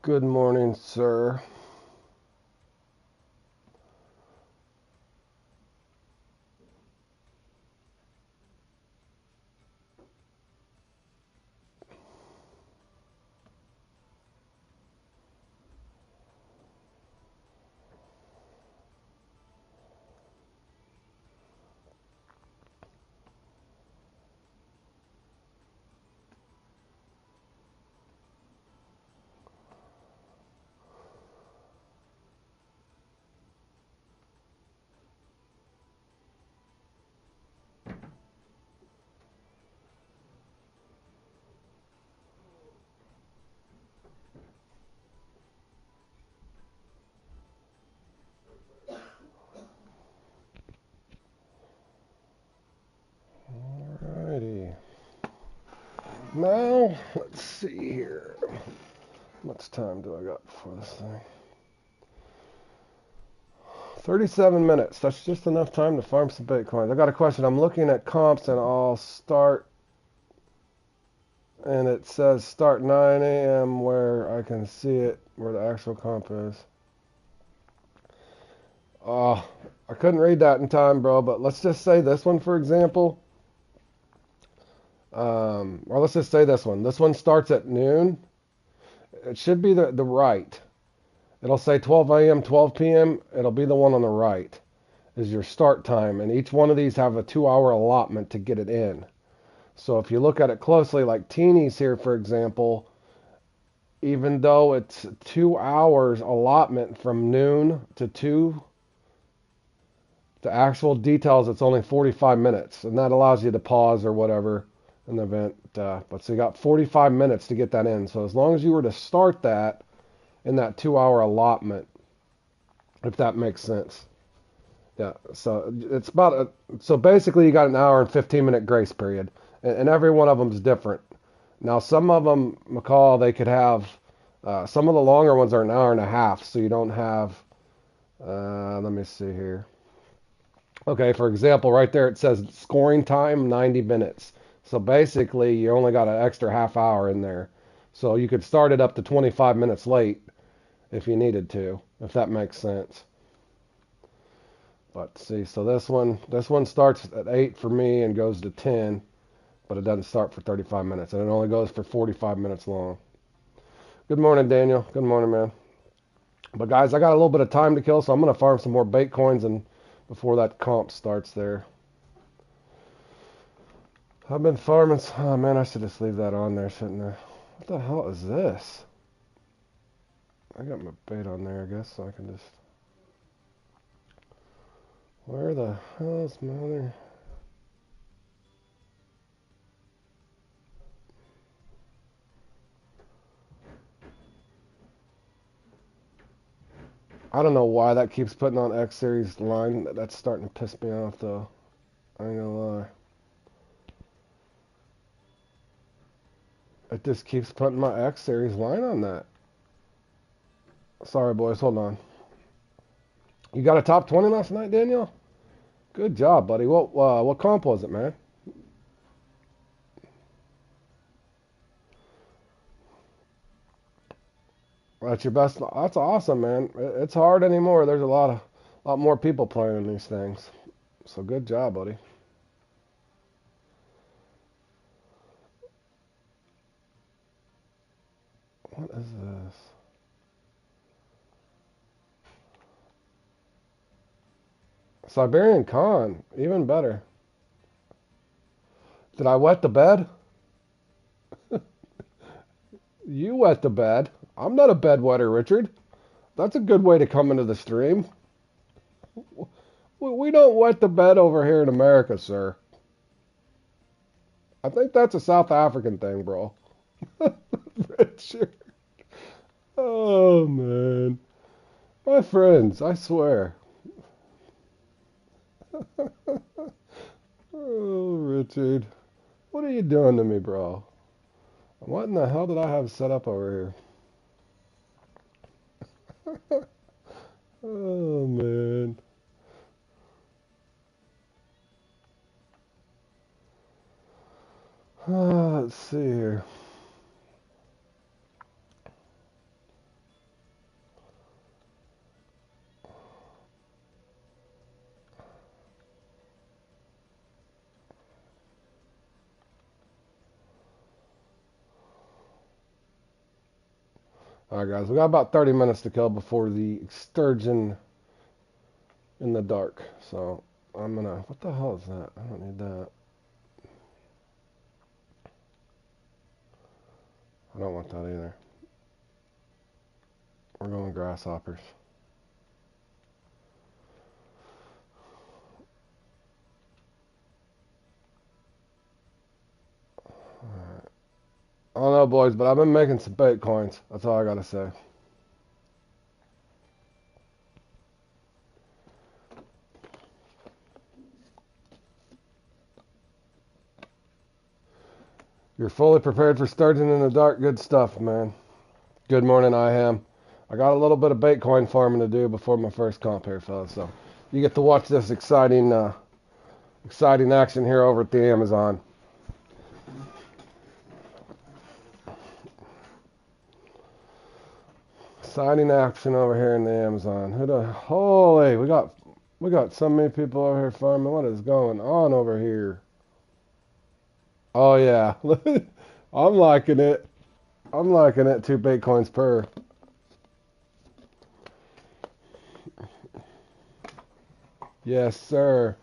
Good morning, sir. Alrighty. Now, let's see here. How much time do I got for this thing? 37 minutes. That's just enough time to farm some Bitcoins. I got a question. I'm looking at comps and I'll start, and it says start 9 a.m. where I can see it, where the actual comp is. Oh, I couldn't read that in time, bro, but let's just say this one, for example. Or let's just say this one. This one starts at noon. It should be the right. It'll say 12 a.m., 12 p.m. It'll be the one on the right is your start time. And each one of these have a 2-hour allotment to get it in. So if you look at it closely, like Teeny's here, for example, even though it's 2 hours allotment from noon to 2, the actual details, it's only 45 minutes. And that allows you to pause or whatever in the event. But so you got 45 minutes to get that in. So as long as you were to start that in that 2-hour allotment, if that makes sense. Yeah, so it's so basically you got an hour and 15-minute grace period, and every one of them is different. Now some of them, McCall, they could have, some of the longer ones are an hour and a half, so you don't have, let me see here. Okay, for example, right there it says scoring time 90 minutes. So basically you only got an extra half hour in there. So you could start it up to 25 minutes late if you needed to, if that makes sense. But see, so this one starts at 8 for me and goes to 10, but it doesn't start for 35 minutes, and it only goes for 45 minutes long. Good morning, Daniel. Good morning, man. But guys, I got a little bit of time to kill, so I'm gonna farm some more Baitcoins and before that comp starts there. I've been farming. Oh man, I should just leave that on there, shouldn't I? What the hell is this? I got my bait on there, I guess, so I can just. Where the hell is my other? I don't know why that keeps putting on X series line. That's starting to piss me off, though. I ain't gonna lie. It just keeps putting my X series line on that. Sorry, boys. Hold on. You got a top 20 last night, Daniel? Good job, buddy. What comp was it, man? That's your best. That's awesome, man. It's hard anymore. There's a lot more people playing these things. So good job, buddy. What is this? Siberian Con, even better. Did I wet the bed? You wet the bed. I'm not a bedwetter, Richard. That's a good way to come into the stream. We don't wet the bed over here in America, sir. I think that's a South African thing, bro. Richard. Oh, man. My friends, I swear. Oh, Richard. What are you doing to me, bro? What in the hell did I have set up over here? Oh, man. Let's see here. Alright, guys, we got about 30 minutes to kill before the sturgeon in the dark. So I'm gonna. What the hell is that? I don't need that. I don't want that either. We're going grasshoppers. Alright. I don't know, boys, but I've been making some bait coins. That's all I gotta say. You're fully prepared for sturgeon in the dark. Good stuff, man. Good morning, I am. I got a little bit of bait coin farming to do before my first comp here, fellas. So you get to watch this exciting action here over at the Amazon. Exciting action over here in the Amazon. Holy, we got so many people over here farming. What is going on over here? Oh yeah, I'm liking it. I'm liking it. 2 bait coins per. Yes, sir.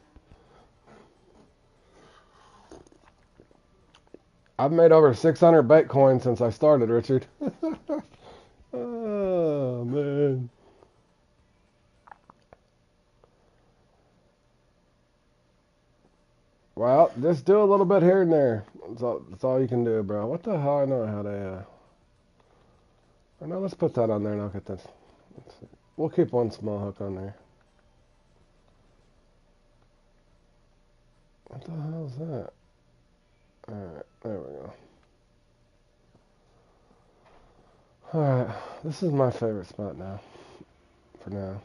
I've made over 600 bait coins since I started, Richard. Oh, man. Well, just do a little bit here and there. That's all you can do, bro. What the hell? I know how to. I know. Let's put that on there and I'll get this. Let's see. We'll keep one small hook on there. What the hell is that? Alright, there we go. Alright, this is my favorite spot now. For now.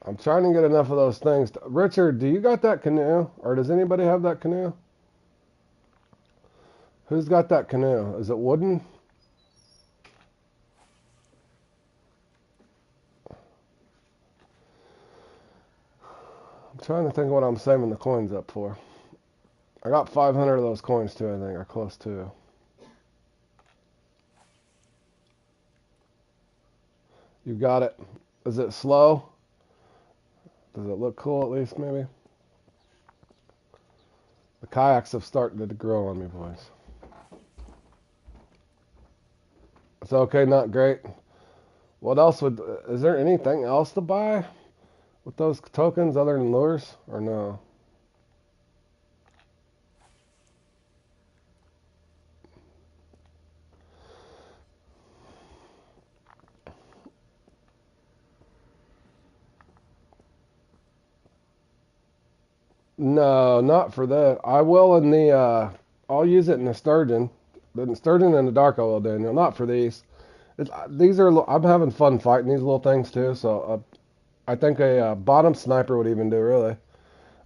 I'm trying to get enough of those things. Richard, do you got that canoe? Or does anybody have that canoe? Who's got that canoe? Is it wooden? I'm trying to think of what I'm saving the coins up for. I got 500 of those coins too, I think, or close to. You got it. Is it slow? Does it look cool at least, maybe? The kayaks have started to grow on me, boys. It's okay, not great. What else is there anything else to buy with those tokens other than lures, or no? No, not for that. I will in the, I'll use it in the sturgeon. The sturgeon in the dark I will, Daniel. Not for these. These are, I'm having fun fighting these little things too, so I think a bottom sniper would even do, really.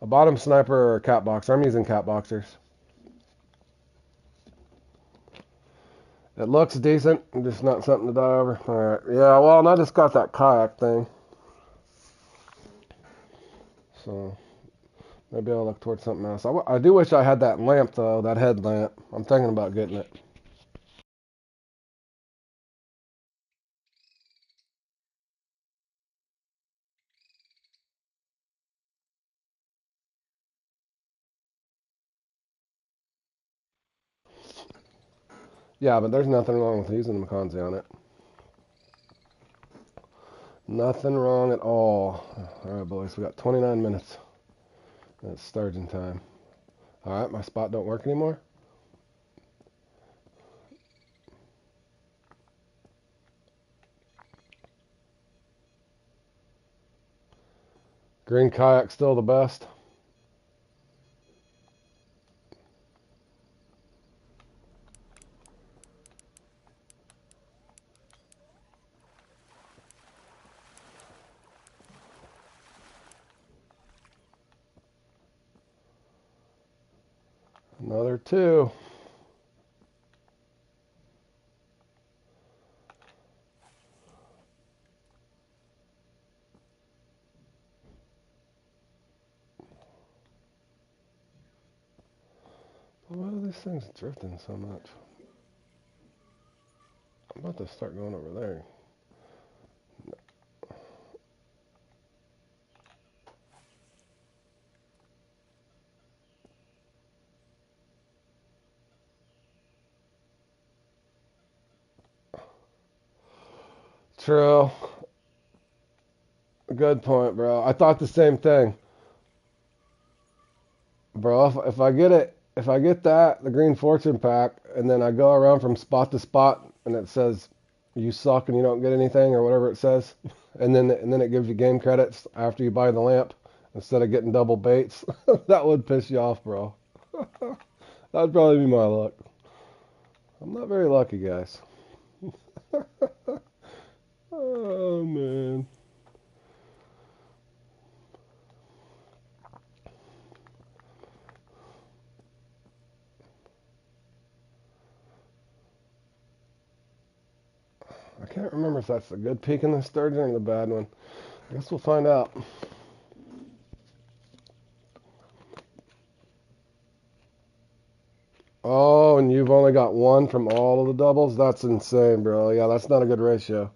A bottom sniper or a cat boxer. I'm using cat boxers. It looks decent, just not something to die over. Alright, yeah, well, and I just got that kayak thing. So, maybe I'll look towards something else. I do wish I had that lamp, though, that headlamp. I'm thinking about getting it. Yeah, but there's nothing wrong with using the Maconzi on it. Nothing wrong at all. Alright, boys, we got 29 minutes. It's sturgeon time. Alright, my spot don't work anymore. Green kayak still the best. Another 2. Why are these things drifting so much? I'm about to start going over there. True. Good point, bro. I thought the same thing. Bro, if I get that, the Green Fortune pack, and then I go around from spot to spot, and it says, you suck and you don't get anything, or whatever it says, and then it gives you game credits after you buy the lamp, instead of getting double baits, that would piss you off, bro. That'd probably be my luck. I'm not very lucky, guys. Oh, man. I can't remember if that's the good peak in the sturgeon or the bad one. I guess we'll find out. Oh, and you've only got one from all of the doubles? That's insane, bro. Yeah, that's not a good ratio.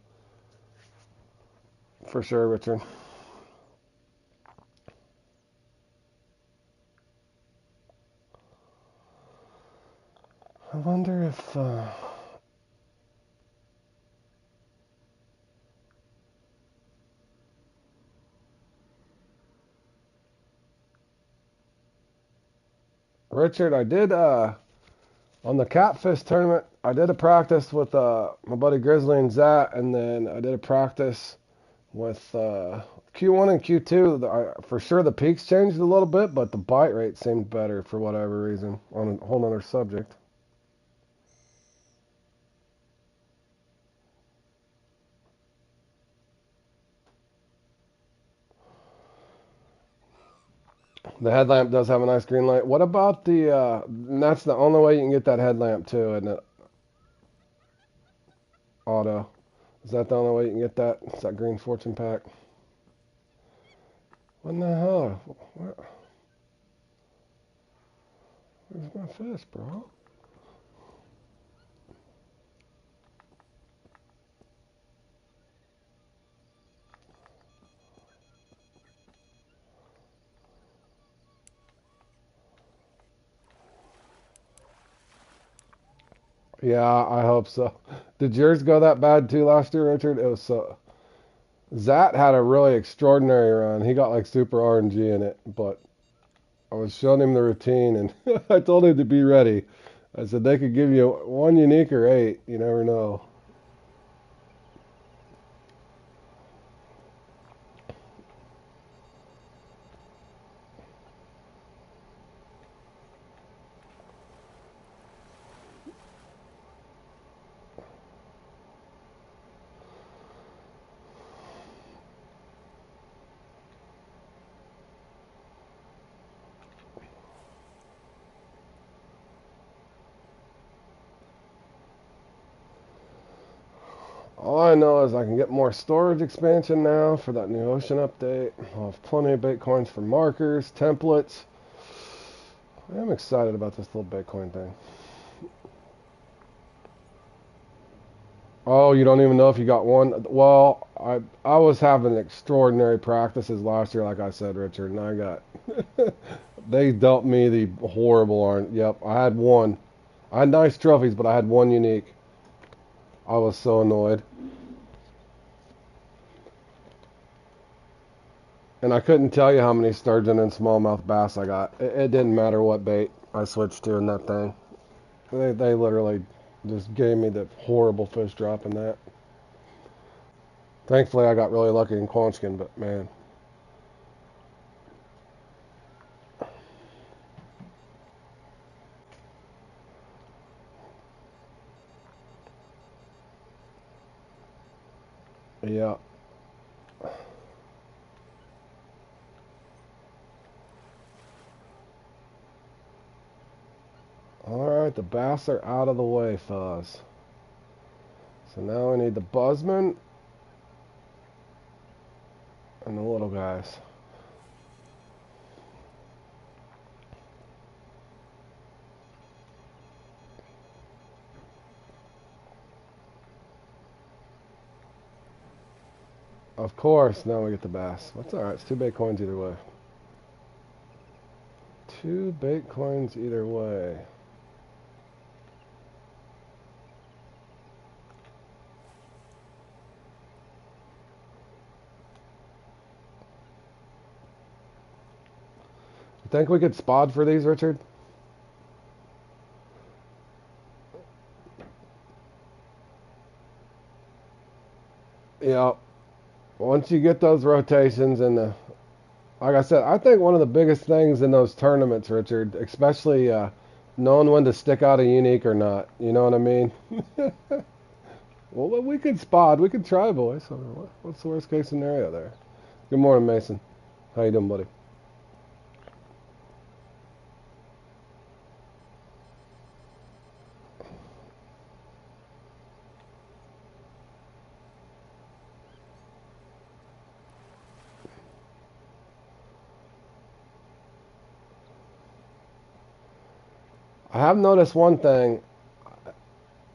For sure, Richard. I wonder if... Richard, I did, on the Catfish tournament, I did a practice with my buddy Grizzly and Zat, and then I did a practice with Q1 and Q2. For sure the peaks changed a little bit, but the bite rate seemed better for whatever reason, on a whole other subject. The headlamp does have a nice green light. What about the, and that's the only way you can get that headlamp too, isn't it? Auto. Is that the only way you can get that? It's that Green Fortune pack. What in the hell? Where's my fish, bro? Yeah, I hope so. Did yours go that bad too last year, Richard? It was so. Zat had a really extraordinary run. He got like super RNG in it, but I was showing him the routine, and I told him to be ready. I said they could give you one unique or eight. You never know. All I know is I can get more storage expansion now for that new ocean update. I'll have plenty of Bitcoins for markers, templates. I am excited about this little Bitcoin thing. Oh, you don't even know if you got one? Well, I was having extraordinary practices last year, like I said, Richard, and I got they dealt me the horrible orange. Yep, I had one. I had nice trophies, but I had one unique. I was so annoyed. And I couldn't tell you how many sturgeon and smallmouth bass I got. It didn't matter what bait I switched to in that thing. They literally just gave me the horrible fish drop in that. Thankfully, I got really lucky in Quanchkin, but man. Yeah. Alright, the bass are out of the way, fellas. So now we need the buzzman and the little guys. Of course, now we get the bass. That's alright, it's 2 bait coins either way. 2 bait coins either way. You think we could spot for these, Richard? Yeah. Once you get those rotations and like I said, I think one of the biggest things in those tournaments, Richard, especially knowing when to stick out a unique or not. You know what I mean? Well, we could spot. We could try, boys. What's the worst case scenario there? Good morning, Mason. How you doing, buddy? I have noticed one thing.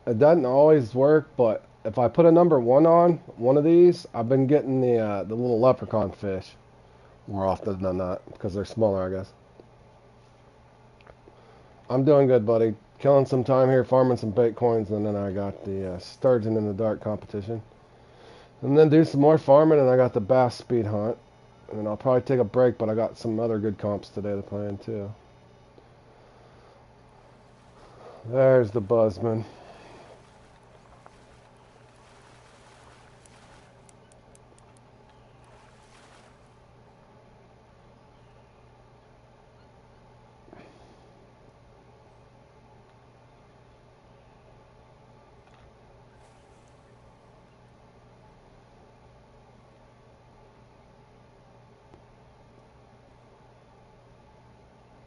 It doesn't always work, but if I put a number 1 on one of these, I've been getting the little leprechaun fish more often than not because they're smaller, I guess. I'm doing good, buddy. Killing some time here, farming some bait coins, and then I got the sturgeon in the dark competition. And then do some more farming, and I got the bass speed hunt. And I'll probably take a break, but I got some other good comps today to play in too. There's the buzzman.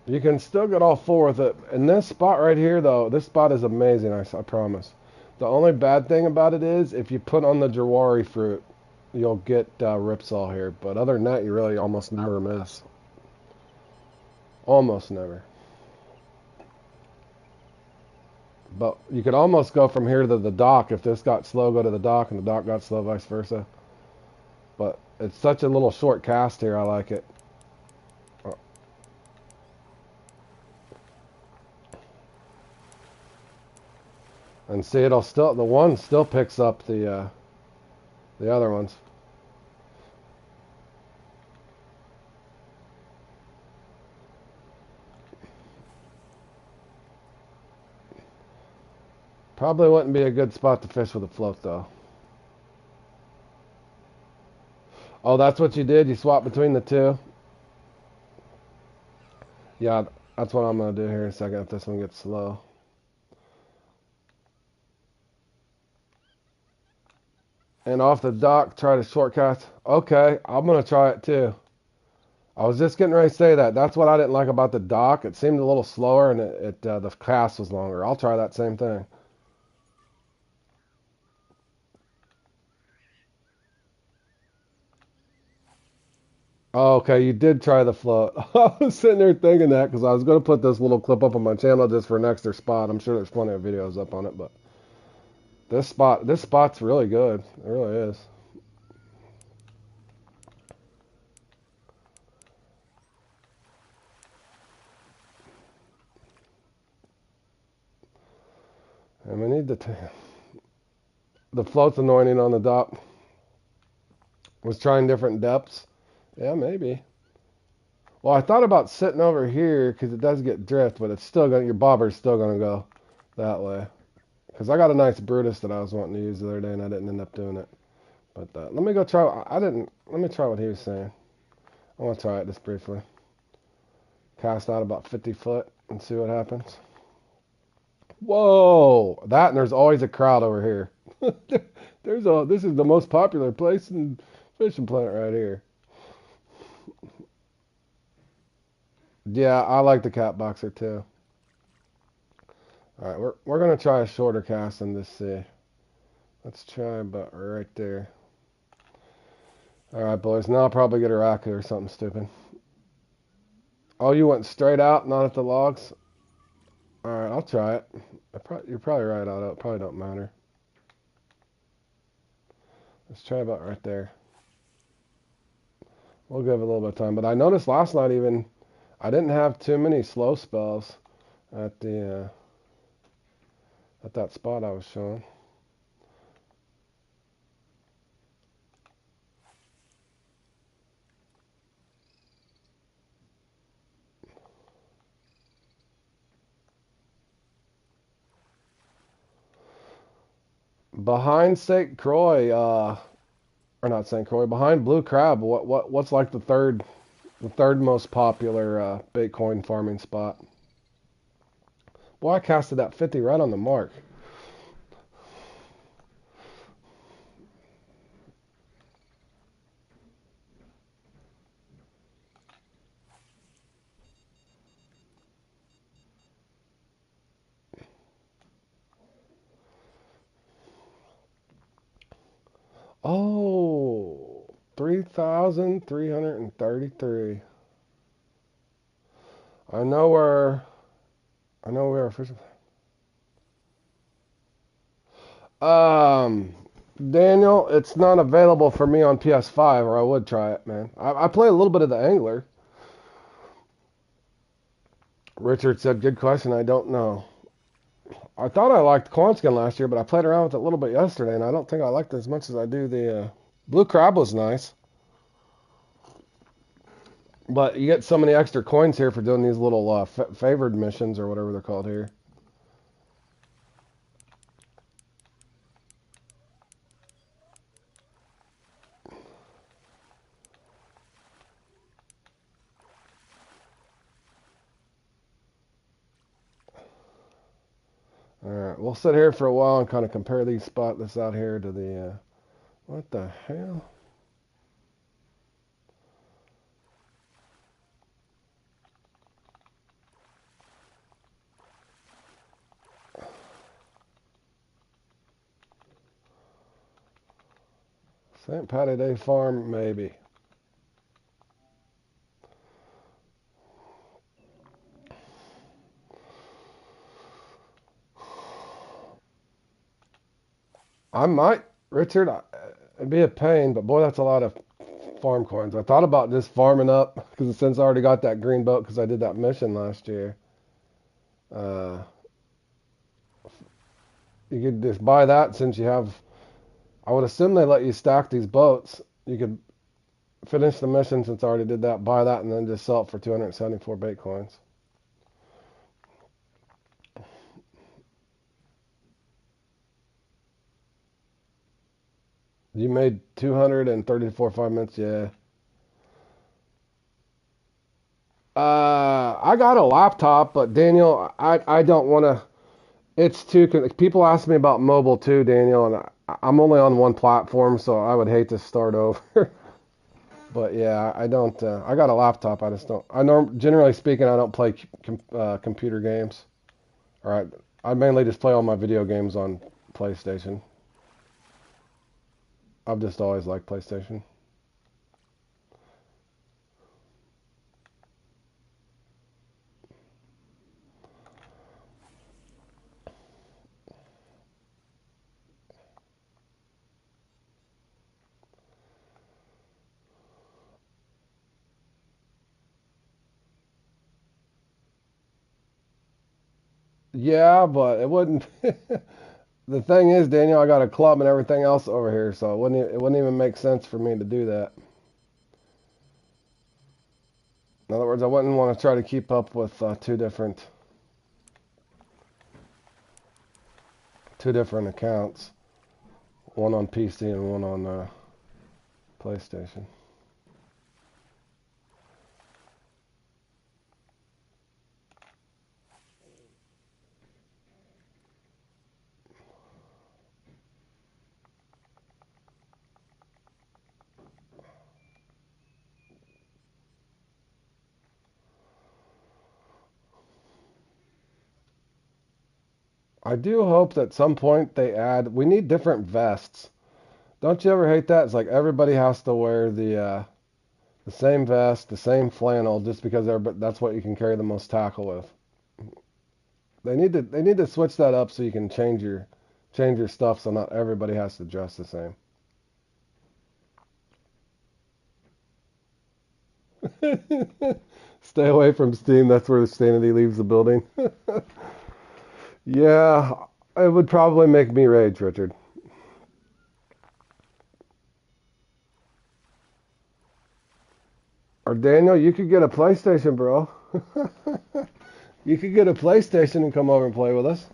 You can still get all 4 with it. And this spot right here, though, this spot is amazing, I promise. The only bad thing about it is if you put on the Jawari fruit, you'll get Ripsaw here. But other than that, you really almost never miss. Almost never. But you could almost go from here to the dock. If this got slow, go to the dock, and the dock got slow, vice versa. But it's such a little short cast here, I like it. And see, it'll still, the one still picks up the other ones. Probably wouldn't be a good spot to fish with a float, though. Oh, that's what you did? You swapped between the two? Yeah, that's what I'm going to do here in a second if this one gets slow. And off the dock, try to shortcast. Okay, I'm going to try it too. I was just getting ready to say that. That's what I didn't like about the dock. It seemed a little slower and the cast was longer. I'll try that same thing. Oh, okay, you did try the float. I was sitting there thinking that because I was going to put this little clip up on my channel just for an extra spot. I'm sure there's plenty of videos up on it, but this spot's really good. It really is. And we need the float's anointing on the dock. Was trying different depths. Yeah, maybe. Well, I thought about sitting over here because it does get drift, but it's still going. Your bobber's still going to go that way. Because I got a nice Brutus that I was wanting to use the other day, and I didn't end up doing it. But let me go try. I didn't. Let me try what he was saying. I want to try it just briefly. Cast out about 50 foot and see what happens. Whoa! That and there's always a crowd over here. This is the most popular place in Fishing Planet right here. Yeah, I like the cat boxer too. All right, we're gonna try a shorter cast and just see. Let's try about right there. All right, boys. Now I'll probably get a raku or something stupid. Oh, you went straight out, not at the logs. All right, I'll try it. You're probably right, Otto. It probably don't matter. Let's try about right there. We'll give it a little bit of time. But I noticed last night even I didn't have too many slow spells at the at that spot I was showing. Behind St. Croix, or not St. Croix, behind Blue Crab, what's like the third most popular Bitcoin farming spot? Boy, I casted that 50 right on the mark. Oh, 3,333. I know where I know where official. Um, Daniel, it's not available for me on PS5, or I would try it, man. I play a little bit of the Angler. Richard said, "Good question. I don't know. I thought I liked Quanskin last year, but I played around with it a little bit yesterday, and I don't think I liked it as much as I do the Blue Crab was nice, but you get so many extra coins here for doing these little favored missions or whatever they're called here." All right, we'll sit here for a while and kind of compare this out here to the what the hell? St. Patty Day Farm, maybe. I might, Richard. It'd be a pain, but boy, that's a lot of farm coins. I thought about just farming up because since I already got that green boat because I did that mission last year. Uh, you could just buy that since you have. I would assume they let you stack these boats. You could finish the mission since I already did that, buy that, and then just sell it for 274 Bitcoins. You made 234 5 minutes, yeah. I got a laptop, but Daniel, I don't want to. It's too. People ask me about mobile too, Daniel, and I'm only on one platform, so I would hate to start over. But yeah, I don't. I got a laptop. I just don't. Generally speaking, I don't play computer games. All right, I mainly just play all my video games on PlayStation. I've just always liked PlayStation. Yeah, but it wouldn't. The thing is, Daniel, I got a club and everything else over here, so it wouldn't even make sense for me to do that. In other words, I wouldn't want to try to keep up with two different accounts, one on PC and one on PlayStation. I do hope that at some point they add. We need different vests. Don't you ever hate that? It's like everybody has to wear the same vest, the same flannel, just because that's what you can carry the most tackle with. They need to switch that up so you can change your stuff so not everybody has to dress the same. Stay away from steam. That's where the sanity leaves the building. Yeah, it would probably make me rage, Richard. Or Daniel, you could get a PlayStation, bro. You could get a PlayStation and come over and play with us.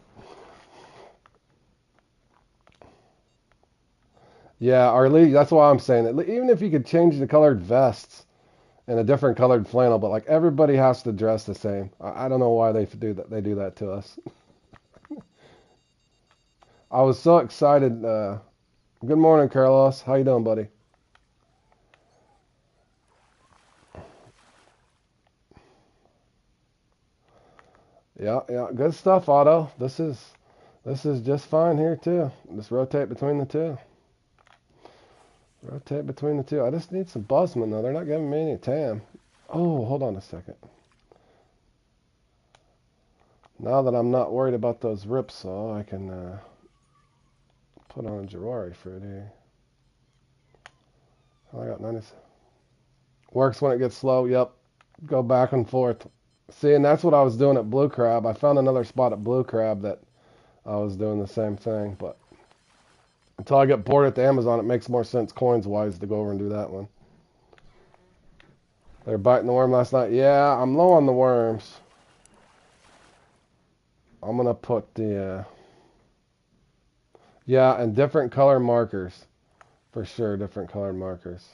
Yeah, our league. That's why I'm saying it. Even if you could change the colored vests and a different colored flannel, but like everybody has to dress the same. I don't know why they do that. They do that to us. I was so excited. Good morning, Carlos. How you doing, buddy? Yeah, yeah, good stuff, Otto. This is just fine here too. Just rotate between the two. Rotate between the two. I just need some Buzzman though. They're not giving me any TAM. Oh, hold on a second. Now that I'm not worried about those Ripsaw, I can put on a Jawari fruit here. Oh, I got 90. Works when it gets slow. Yep. Go back and forth. See, and that's what I was doing at Blue Crab. I found another spot at Blue Crab that I was doing the same thing, but until I get bored at the Amazon, it makes more sense coins-wise to go over and do that one. They're biting the worm last night. Yeah, I'm low on the worms. I'm going to put the... yeah, and different color markers. For sure, different colored markers.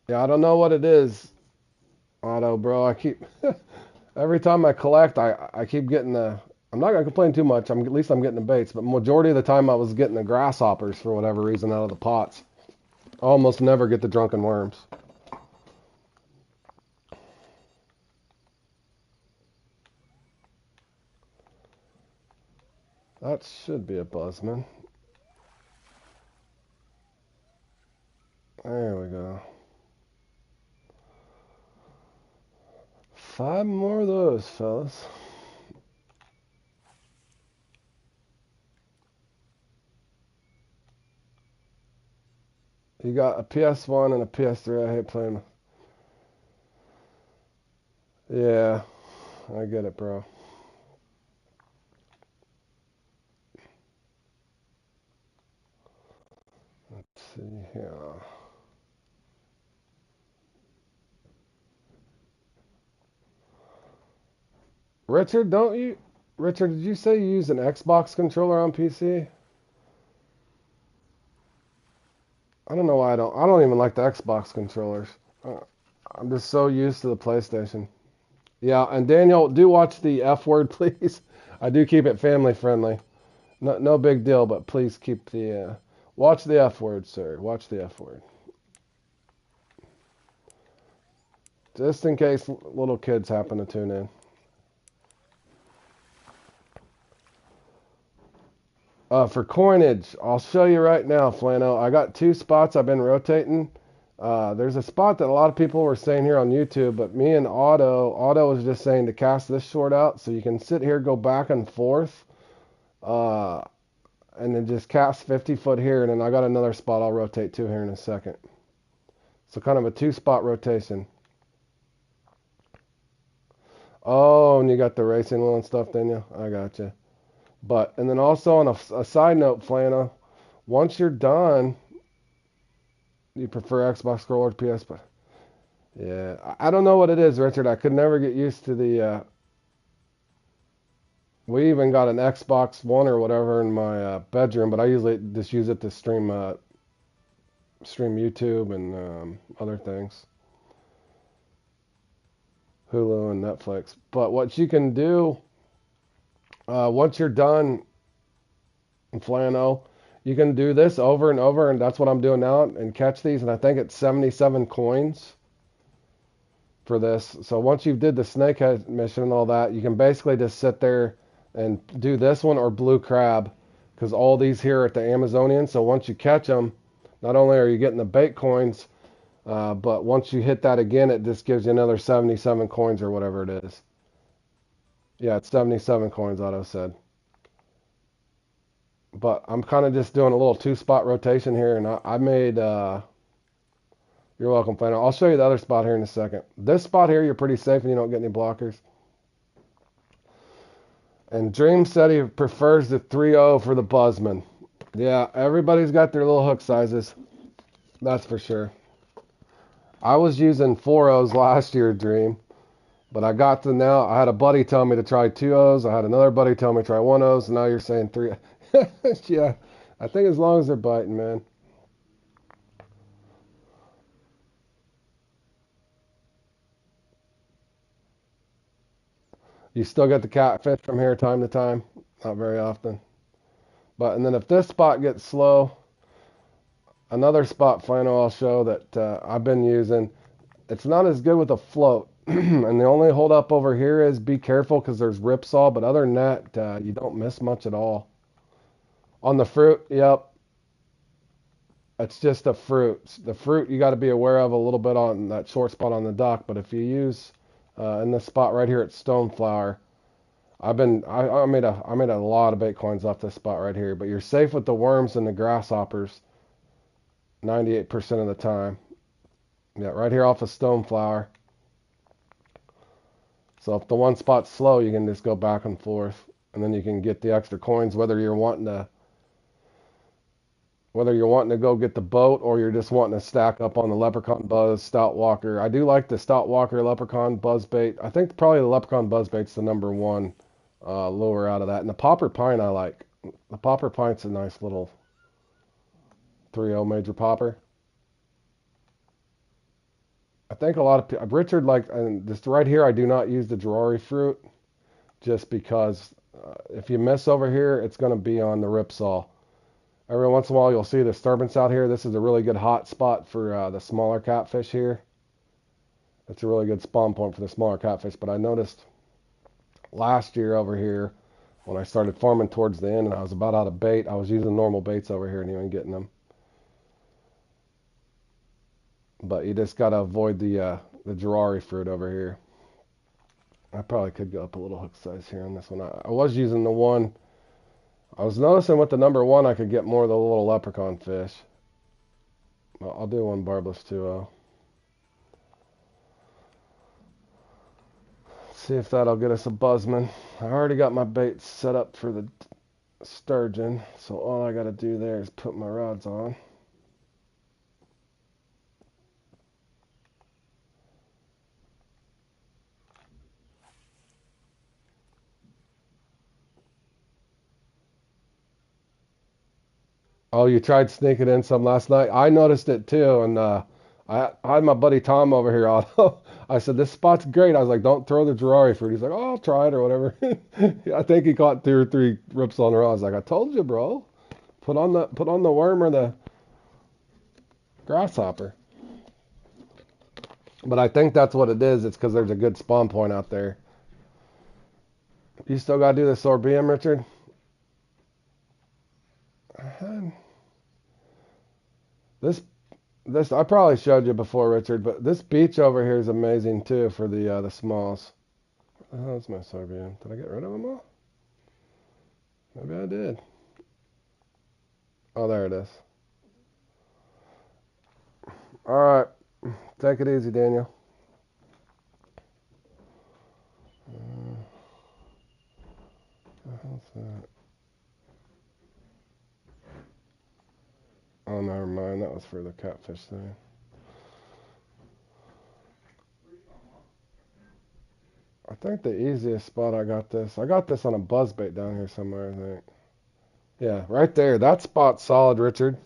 Yeah, I don't know what it is, Otto, bro. I keep... every time I collect, I keep getting the... I'm not going to complain too much. At least I'm getting the baits. But majority of the time I was getting the grasshoppers for whatever reason out of the pots. I almost never get the drunken worms. That should be a Buzzman. There we go. 5 more of those, fellas. You got a PS1 and a PS3. I hate playing. Yeah, I get it, bro. Let's see here. Richard, don't you? Richard, did you say you use an Xbox controller on PC? I don't know why I don't. I don't even like the Xbox controllers. Uh, I'm just so used to the PlayStation. Yeah, and Daniel, do watch the F word, please. I do keep it family friendly. No, no big deal, but please keep the watch the F word, sir. Watch the F word, just in case little kids happen to tune in. For coinage, I'll show you right now, Flano. I got 2 spots I've been rotating. There's a spot that a lot of people were saying here on YouTube, but me and Otto was just saying to cast this short out so you can sit here, go back and forth, uh, and then just cast 50 foot here, and then I got another spot I'll rotate to here in a second. So kind of a 2-spot rotation. Oh, and you got the racing wheel and stuff, didn't you? I got you. But, and then also on a side note, Flano, once you're done, you prefer Xbox Scroll or PS, but yeah, I don't know what it is, Richard. I could never get used to the. We even got an Xbox One or whatever in my bedroom, but I usually just use it to stream YouTube and other things, Hulu and Netflix. But what you can do once you're done, Flano, you can do this over and over, and that's what I'm doing now, and catch these. And I think it's 77 coins for this. So once you did the snakehead mission and all that, you can basically just sit there and do this one or blue crab, because all these here are at the Amazonian. So once you catch them, not only are you getting the bait coins, but once you hit that again, it just gives you another 77 coins or whatever it is. Yeah, it's 77 coins, Otto said. But I'm kind of just doing a little 2-spot rotation here, and I made, you're welcome, Flannel. I'll show you the other spot here in a second. This spot here, you're pretty safe and you don't get any blockers. And Dream said he prefers the 3-0 for the Buzzman. Yeah, everybody's got their little hook sizes. That's for sure. I was using 4-0s last year, Dream. But I got to now, I had a buddy tell me to try 2-0s. I had another buddy tell me to try 1-0s. And now you're saying 3. Yeah, I think as long as they're biting, man. You still get the catfish from here time to time. Not very often. But, and then if this spot gets slow, another spot final I'll show that I've been using. It's not as good with a float. And the only hold up over here is be careful because there's ripsaw. But other than that, you don't miss much at all. On the fruit, yep. It's just the fruit. The fruit you got to be aware of a little bit on that short spot on the dock. But if you use in this spot right here at Stoneflower, I made a lot of bait coins off this spot right here. But you're safe with the worms and the grasshoppers 98% of the time. Yeah, right here off of Stoneflower. So if the one spot's slow, you can just go back and forth, and then you can get the extra coins whether you're wanting to go get the boat or you're just wanting to stack up on the Leprechaun Buzz, Stout Walker. I do like the Stout Walker Leprechaun Buzz bait. I think probably the Leprechaun Buzz bait's the number one lure out of that. And the Popper Pine I like. The Popper Pine's a nice little 3-0 major popper. I think a lot of people, Richard, like, and just right here, I do not use the Drori fruit just because if you miss over here, it's going to be on the ripsaw. Every once in a while, you'll see disturbance out here. This is a really good hot spot for the smaller catfish here. It's a really good spawn point for the smaller catfish. But I noticed last year over here, when I started farming towards the end and I was about out of bait, I was using normal baits over here and even getting them. But you just got to avoid the Drori fruit over here. I probably could go up a little hook size here on this one. I was using the one. I was noticing with the number one, I could get more of the little leprechaun fish. I'll do one barbless 2-0. See if that'll get us a buzzman. I already got my bait set up for the sturgeon, so all I got to do there is put my rods on. Oh, you tried sneaking in some last night? I noticed it too, and I had my buddy Tom over here. I said, this spot's great. I was like, don't throw the Drori fruit. He's like, oh, I'll try it or whatever. I think he caught 2 or 3 rips on a row. I was like, I told you, bro. Put on the worm or the grasshopper. But I think that's what it is. It's because there's a good spawn point out there. You still got to do the sorbium, Richard? This I probably showed you before, Richard, but this beach over here is amazing too for the smalls. Where the hell's my sorbium? Did I get rid of them all? Maybe I did. Oh, there it is. All right, take it easy, Daniel. What's that? Oh, never mind. That was for the catfish thing. I think the easiest spot I got this on a buzzbait down here somewhere, I think. Yeah, right there. That spot's solid, Richard.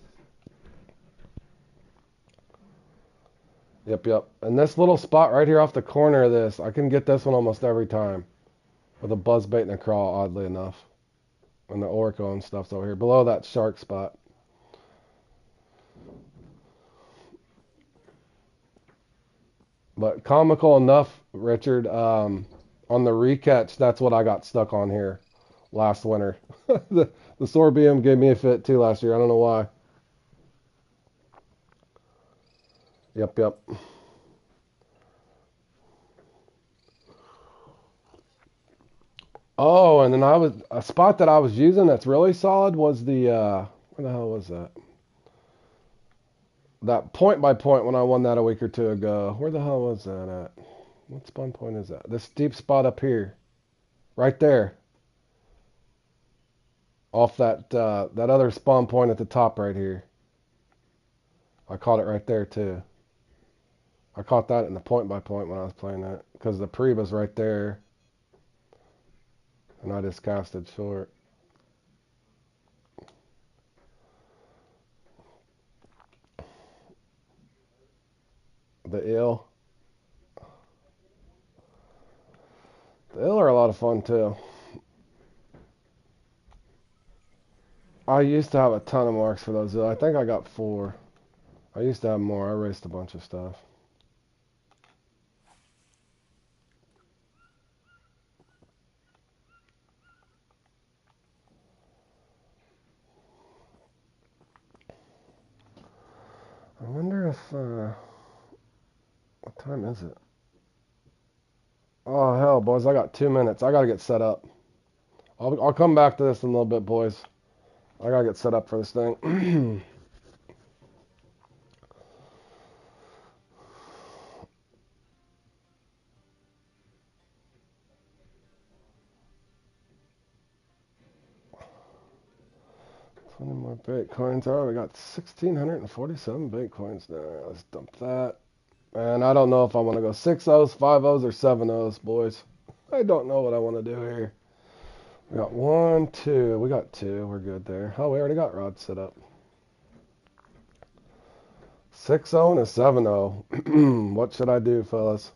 Yep. And this little spot right here off the corner of this, I can get this one almost every time with a buzzbait and a crawl, oddly enough. And the Orco and stuff's over here, below that shark spot. But comical enough, Richard, on the recatch, that's what I got stuck on here last winter. the sorbium gave me a fit too last year. I don't know why. Yep. Oh, and then a spot that I was using that's really solid was the where the hell was that? That point by point when I won that a week or two ago. Where the hell was that at? What spawn point is that? This deep spot up here, right there, off that other spawn point at the top right here. I caught it right there too. I caught that in the point by point when I was playing that because the pre was right there, and I just casted short. The ill, the ill are a lot of fun too. I used to have a ton of marks for those. I think I got 4. I used to have more. I raced a bunch of stuff. I wonder if what time is it? Oh hell, boys! I got 2 minutes. I gotta get set up. I'll come back to this in a little bit, boys. I gotta get set up for this thing. 20 more Bitcoins. All right, we got 1,647 Bitcoins now. Let's dump that. And I don't know if I want to go 6 O's, 5 O's, or 7 O's, boys. I don't know what I want to do here. We got 1, 2. We got 2. We're good there. Oh, we already got Rod set up. 6 0 and a 7 0. What should I do, fellas?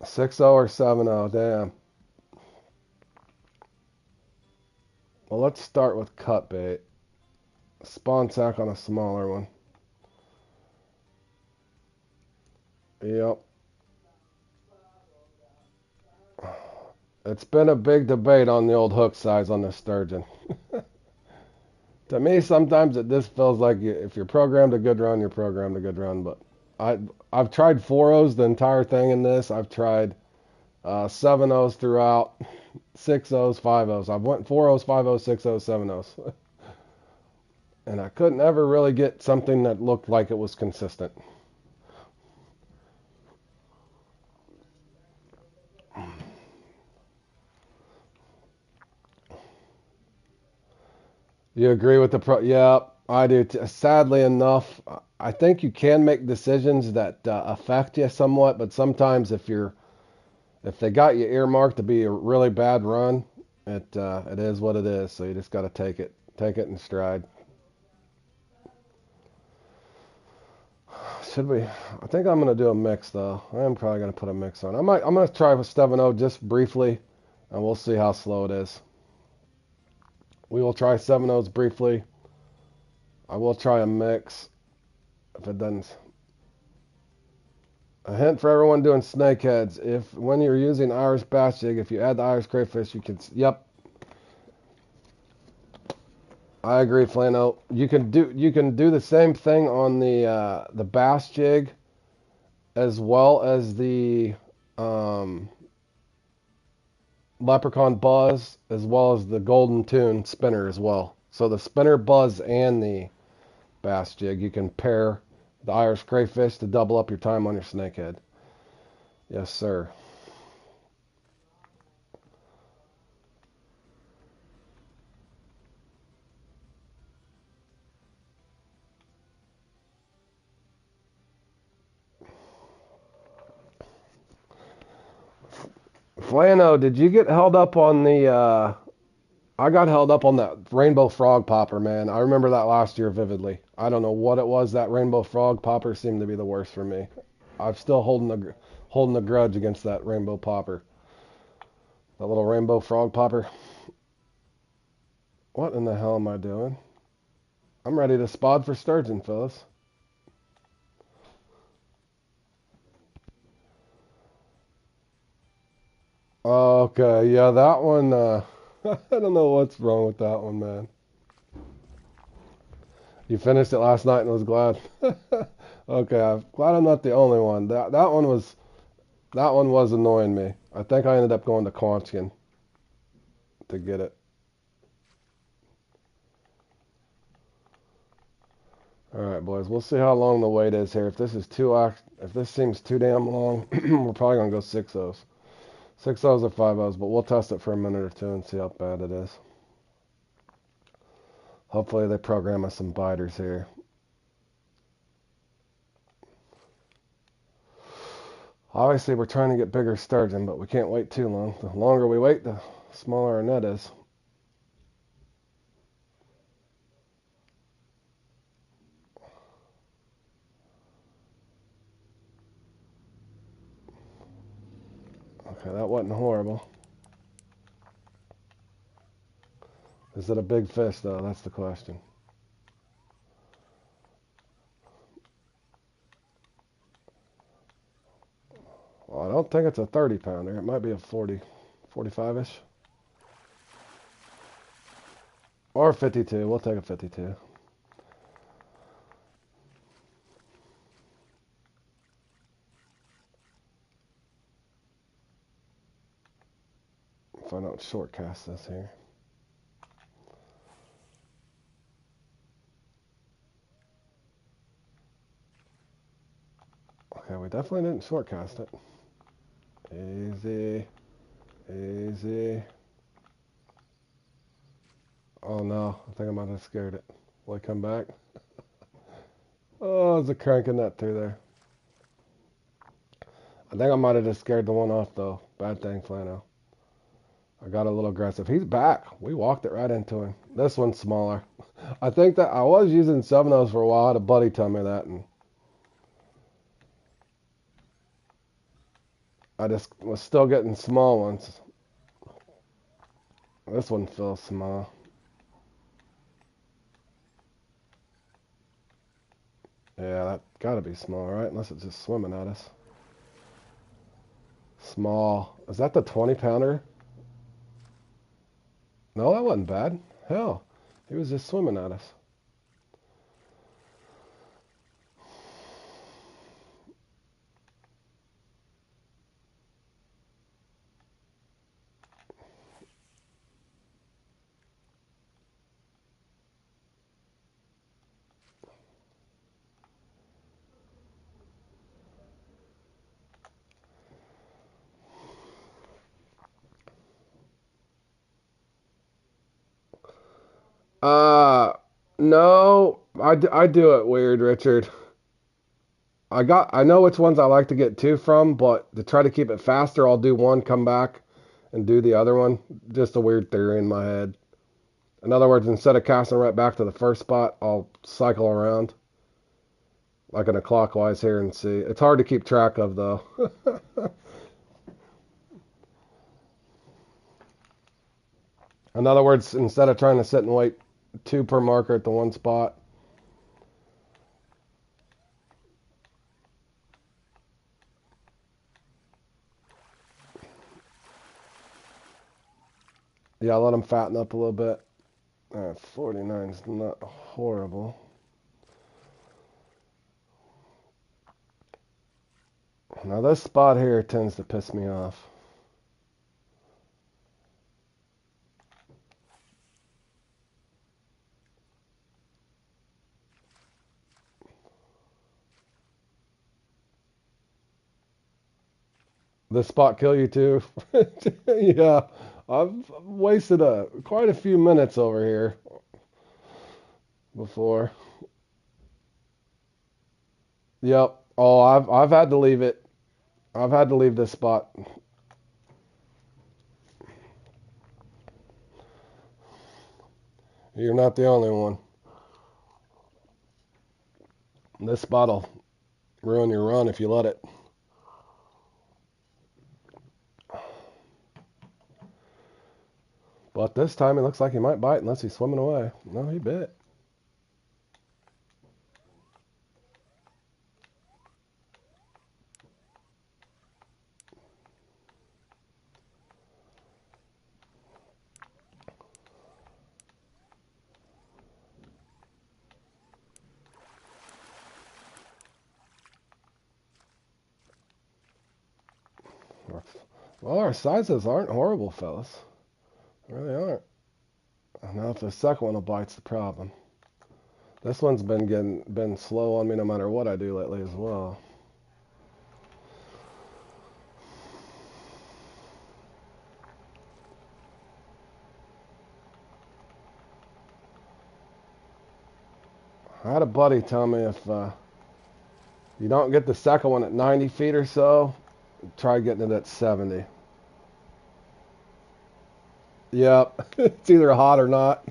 6 0 or 7 0? Damn. Well, let's start with cut bait. Spawn sack on a smaller one. Yep. It's been a big debate on the old hook size on the sturgeon. To me, sometimes it just feels like if you're programmed a good run, you're programmed a good run. But I've tried 4 O's the entire thing in this. I've tried 7 O's throughout, 6 O's, 5 O's. I've went 4 O's, 5 O's, 6 O's, 7 O's. And I couldn't ever really get something that looked like it was consistent. You agree with the Yeah, I do. Sadly enough, I think you can make decisions that affect you somewhat, but sometimes if they got you earmarked to be a really bad run, it is what it is. So you just got to take it in stride. Should we? I think I'm gonna do a mix though. I am probably gonna put a mix on. I'm gonna try with 7-0 just briefly, and we'll see how slow it is. We will try 7-0s briefly. I will try a mix if it doesn't. A hint for everyone doing snakeheads: if when you're using Irish bass jig, if you add the Irish crayfish, you can. Yep, I agree, Flano. You can do the same thing on the bass jig as well as the Leprechaun Buzz, as well as the Golden Tune spinner as well. So the spinner, buzz, and the bass jig, you can pair the Irish crayfish to double up your time on your snakehead. Yes, sir. Flano, did you get held up on the I got held up on that rainbow frog popper, man. I remember that last year vividly. I don't know what it was. That rainbow frog popper seemed to be the worst for me. I'm still holding a grudge against that rainbow popper. That little rainbow frog popper. What in the hell am I doing? I'm ready to spod for sturgeon, fellas. Okay, yeah, that one. I don't know what's wrong with that one, man. You finished it last night and was glad. Okay, I'm glad I'm not the only one. That one was annoying me. I think I ended up going to Quantian. to get it. All right, boys. We'll see how long the wait is here. If this seems too damn long, we're probably gonna go 6-0s. 6-0s or 5-0s, but we'll test it for a minute or two and see how bad it is. Hopefully they program us some biters here. Obviously, we're trying to get bigger sturgeon, but we can't wait too long. The longer we wait, the smaller our net is. Okay, that wasn't horrible. Is it a big fish, though? That's the question. Well, I don't think it's a 30-pounder. It might be a 40, 45-ish. Or 52. We'll take a 52. If I don't short cast this here. Okay, we definitely didn't short cast it. Easy. Easy. Oh no, I think I might have scared it. Will it come back? Oh, there's a cranking net through there. I think I might have just scared the one off though. Bad thing, Flano. I got a little aggressive. He's back. We walked it right into him. This one's smaller. I think that I was using 7-0s for a while. I had a buddy tell me that, and I just was still getting small ones. This one feels small. Yeah, that gotta be small, right? Unless it's just swimming at us. Small. Is that the 20-pounder? No, that wasn't bad. Hell, he was just swimming at us. Uh, no, I do it weird, Richard. I know which ones I like to get two from, but to try to keep it faster, I'll do one, come back, and do the other one. Just a weird theory in my head. In other words, instead of casting right back to the first spot, I'll cycle around like in a clockwise here and see. It's hard to keep track of though. In other words, instead of trying to sit and wait two per marker at the one spot. Yeah, let them fatten up a little bit. 49 is not horrible. Now this spot here tends to piss me off. This spot kill you too? Yeah, I've wasted quite a few minutes over here before. Yep. Oh, I've had to leave it. I've had to leave this spot. You're not the only one. This spot'll ruin your run if you let it. But this time it looks like he might bite unless he's swimming away. No, he bit. Well, our sizes aren't horrible, fellas. Really aren't. I don't know if the second one will bite's the problem. This one's been slow on me no matter what I do lately as well. I had a buddy tell me if you don't get the second one at 90 feet or so, try getting it at 70. Yep, it's either hot or not.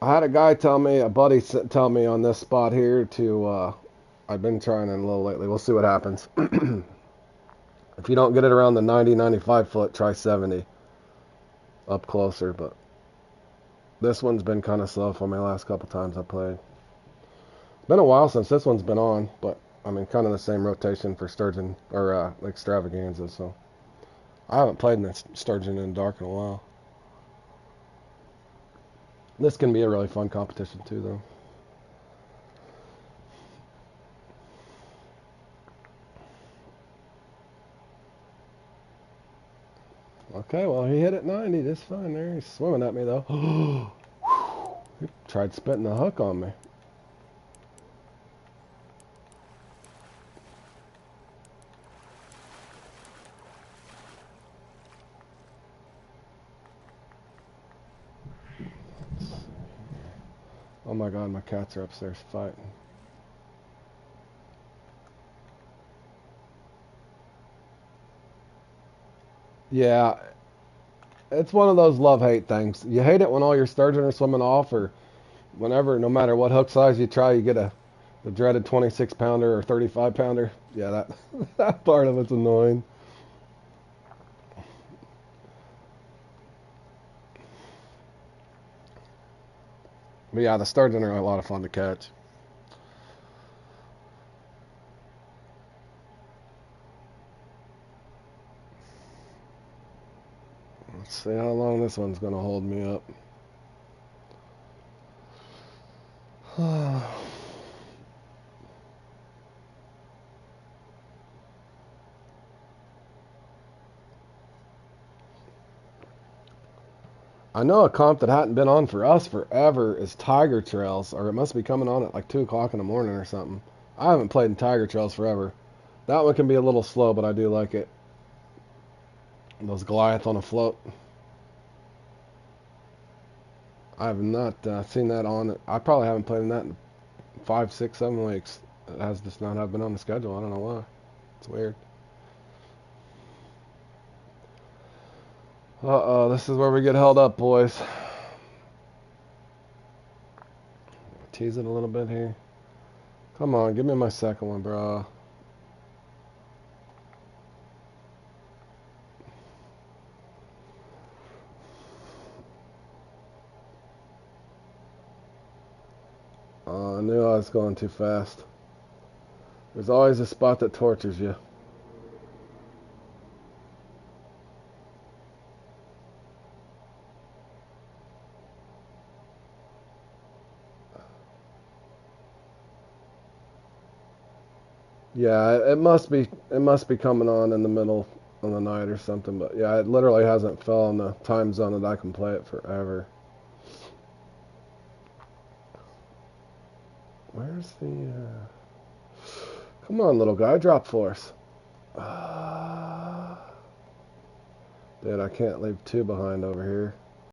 I had a guy tell me, a buddy tell me on this spot here I've been trying it a little lately. We'll see what happens. If you don't get it around the 90, 95 foot, try 70 up closer. But this one's been kind of slow for me the last couple times I played. It's been a while since this one's been on, but I mean, kind of the same rotation for sturgeon or extravaganza. So I haven't played in that sturgeon in dark in a while. This can be a really fun competition too, though. Okay, well, he hit it 90 just fine there. He's swimming at me, though. He tried spitting the hook on me. Oh my god, my cats are upstairs fighting. Yeah, it's one of those love-hate things. You hate it when all your sturgeon are swimming off, or whenever, no matter what hook size you try, you get the dreaded 26 pounder or 35 pounder. Yeah, that that part of it's annoying. But yeah, the sturgeon are a lot of fun to catch. Let's see how long this one's gonna hold me up. I know a comp that hadn't been on for us forever is Tiger Trails, or it must be coming on at like 2 o'clock in the morning or something. I haven't played in Tiger Trails forever. That one can be a little slow, but I do like it. Those Goliath on a float. I have not seen that on. I probably haven't played in that in 5, 6, 7 weeks. It has just not have been on the schedule. I don't know why. It's weird. Uh-oh, this is where we get held up, boys. Tease it a little bit here. Come on, give me my second one, bro. I knew I was going too fast. There's always a spot that tortures you. Yeah, it must be coming on in the middle of the night or something. But yeah, it literally hasn't fell in the time zone that I can play it forever. Where's the? Come on, little guy, drop force. Dude, I can't leave two behind over here.